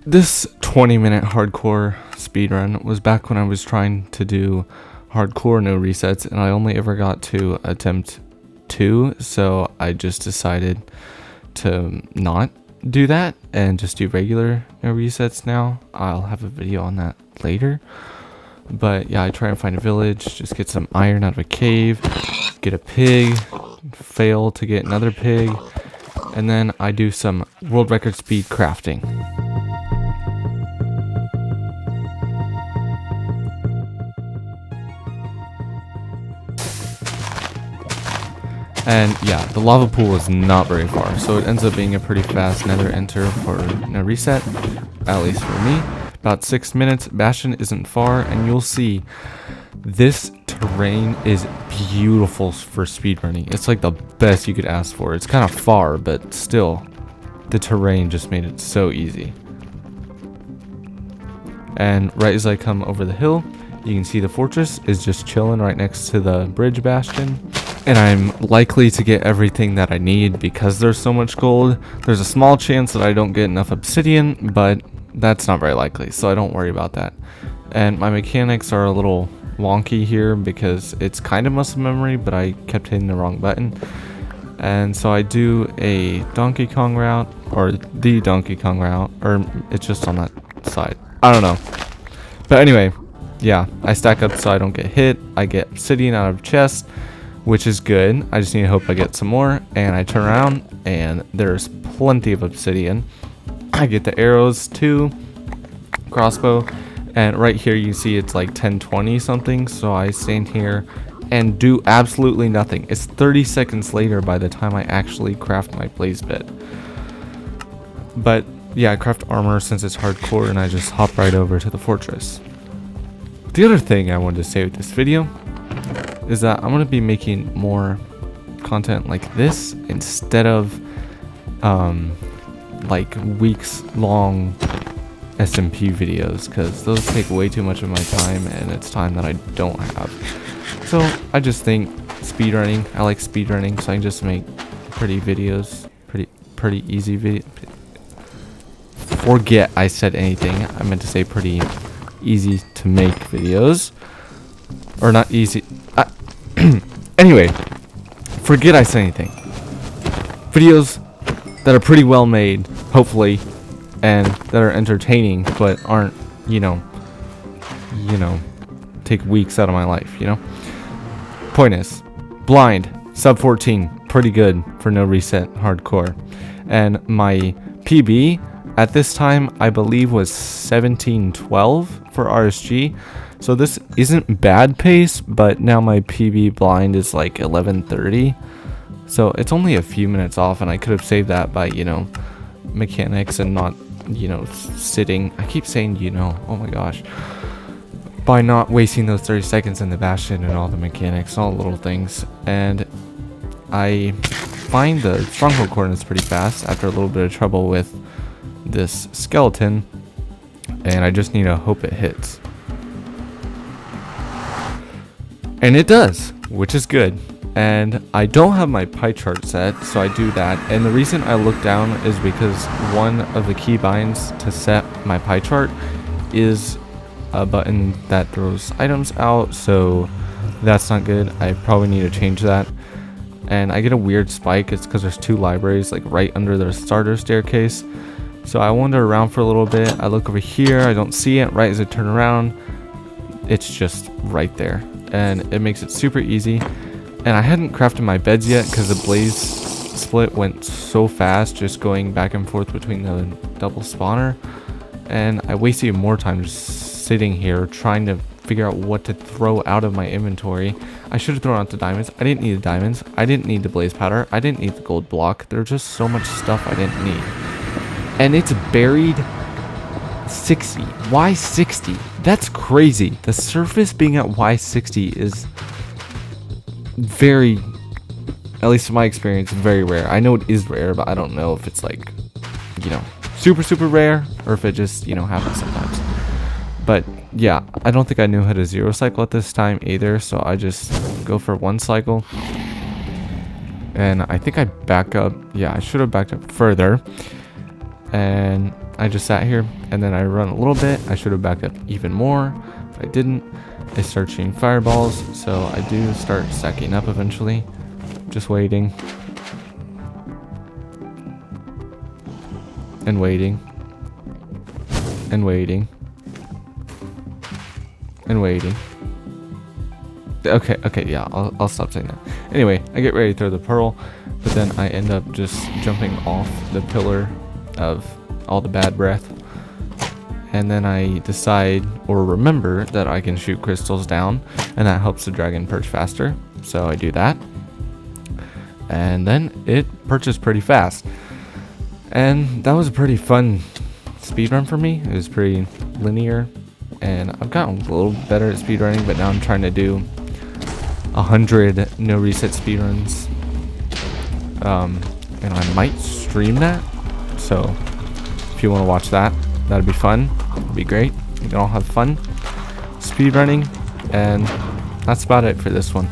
This 20-minute hardcore speedrun was back when I was trying to do hardcore no resets, and I only ever got to attempt 2, so I just decided to not do that and just do regular no resets now. I'll have a video on that later. But yeah, I try and find a village, just get some iron out of a cave, get a pig, fail to get another pig, and then I do some world record speed crafting. And yeah, the lava pool is not very far, so it ends up being a pretty fast nether enter for no reset, at least for me. About 6 minutes. Bastion isn't far, and you'll see this terrain is beautiful for speedrunning. It's like the best you could ask for. It's kind of far, but still, the terrain just made it so easy. And right as I come over the hill, you can see the fortress is just chilling right next to the bridge bastion. And I'm likely to get everything that I need because there's so much gold. There's a small chance that I don't get enough obsidian, but that's not very likely, so I don't worry about that. And my mechanics are a little wonky here because it's kind of muscle memory, but I kept hitting the wrong button. And so I do a Donkey Kong route, or the Donkey Kong route, or it's just on that side. I don't know. But anyway, yeah, I stack up so I don't get hit. I get obsidian out of chest, which is good. I just need to hope I get some more. And I turn around and there's plenty of obsidian. I get the arrows too, crossbow, and right here you see it's like 10:20 something, so I stand here and do absolutely nothing. It's 30 seconds later by the time I actually craft my blaze bit. But yeah, I craft armor since it's hardcore, and I just hop right over to the fortress. The other thing I wanted to say with this video is that I'm going to be making more content like this instead of like weeks long SMP videos, because those take way too much of my time and it's time that I don't have. So I just think speedrunning, I like speedrunning, so I can just make pretty videos, pretty easy video. Forget I said anything. I meant to say pretty easy to make videos, or not easy. Anyway, forget I said anything. Videos that are pretty well made, hopefully, and that are entertaining, but aren't, you know, take weeks out of my life, Point is, blind, sub 14, pretty good for no reset hardcore. And my PB at this time, I believe, was 1712 for RSG. So this isn't bad pace, but now my PB blind is like 1130. So it's only a few minutes off, and I could have saved that by, mechanics and not, sitting. I keep saying, oh my gosh. By not wasting those 30 seconds in the bastion and all the mechanics, all the little things. And I find the stronghold coordinates pretty fast after a little bit of trouble with this skeleton. And I just need to hope it hits. And it does, which is good. And I don't have my pie chart set, so I do that. And the reason I look down is because one of the keybinds to set my pie chart is a button that throws items out, so that's not good. I probably need to change that. And I get a weird spike. It's because there's 2 libraries like right under the starter staircase. So I wander around for a little bit. I look over here, I don't see it. Right as I turn around, it's just right there, and it makes it super easy. And I hadn't crafted my beds yet because the blaze split went so fast, just going back and forth between the double spawner. And I wasted even more time just sitting here trying to figure out what to throw out of my inventory. I should have thrown out the diamonds. I didn't need the diamonds. I didn't need the blaze powder. I didn't need the gold block. There's just so much stuff I didn't need. And it's buried 60. Why 60? That's crazy. The surface being at Y60 is very, at least in my experience, very rare. I know it is rare, but I don't know if it's like, super rare, or if it just, happens sometimes. But yeah, I don't think I knew how to 0 cycle at this time either, so I just go for 1 cycle. And I think I back up. Yeah, I should have backed up further. And I just sat here and then I run a little bit. I should have backed up even more, but I didn't. I start shooting fireballs, so I do start stacking up eventually. Just waiting. And waiting. And waiting. And waiting. Okay, yeah, I'll stop saying that. Anyway, I get ready to throw the pearl, but then I end up just jumping off the pillar of all the bad breath. And then I decide or remember that I can shoot crystals down, and that helps the dragon perch faster. So I do that. And then it perches pretty fast. And that was a pretty fun speedrun for me. It was pretty linear. And I've gotten a little better at speedrunning, but now I'm trying to do 100 no reset speedruns. And I might stream that. So if you want to watch that, that'd be fun. It'd be great. We can all have fun speedrunning. And that's about it for this one.